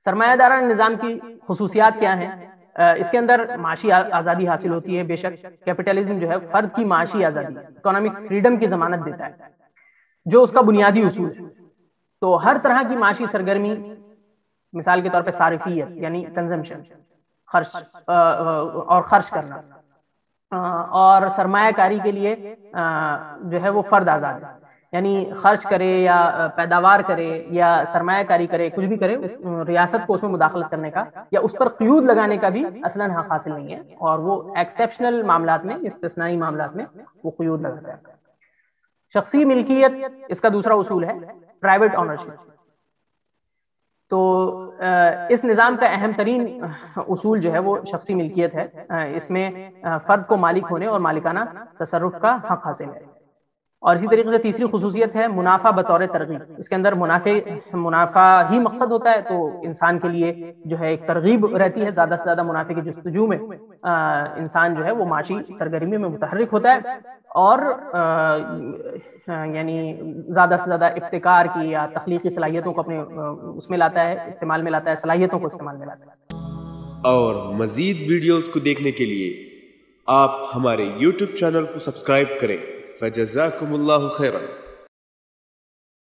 سرمایہ دارانہ نظام کی خصوصیات کیا ہیں؟ اس کے اندر معاشی آزادی حاصل ہوتی ہے، بے شک کیپٹلزم جو ہے فرد کی معاشی آزادی، اکنامک فریڈم کی ضمانت دیتا ہے، جو اس کا بنیادی اصول ہے۔ تو ہر طرح کی معاشی سرگرمی، مثال کے طور پہ صارفیت یعنی کنزمپشن، خرچ اور خرچ کرنا، اور سرمایہ کاری کے لیے جو ہے وہ فرد آزاد ہے، یعنی خرچ کرے یا پیداوار کرے یا سرمایہ کاری کرے، کچھ بھی کرے، ریاست کو اس میں مداخلت کرنے کا یا اس پر قیود لگانے کا بھی اصلاً حق حاصل نہیں ہے، اور وہ ایکسیپشنل معاملات میں، استثنائی معاملات میں وہ قیود لگاتا ہے۔ شخصی ملکیت اس کا دوسرا اصول ہے، پرائیویٹ آنرشپ۔ تو اس نظام کا اہم ترین اصول جو ہے وہ شخصی ملکیت ہے، اس میں فرد کو مالک ہونے اور مالکانہ تصرف کا حق حاصل ہے۔ اور اسی طریقے سے تیسری خصوصیت ہے منافع بطور ترغیب۔ اس کے اندر منافع ہی مقصد ہوتا ہے، تو انسان کے لیے جو ہے ایک ترغیب رہتی ہے، زیادہ سے زیادہ منافع کی جستجو میں انسان جو ہے وہ معاشی سرگرمی میں متحرک ہوتا ہے، اور یعنی زیادہ سے زیادہ ابتکار کی یا تخلیقی صلاحیتوں کو اپنے اس میں لاتا ہے، استعمال میں لاتا ہے، صلاحیتوں کو استعمال میں لاتا ہے۔ اور مزید ویڈیوز کو دیکھنے کے لیے آپ ہمارے YouTube چینل کو سبسکرائب کریں۔ فجزاکم اللہ خیرا۔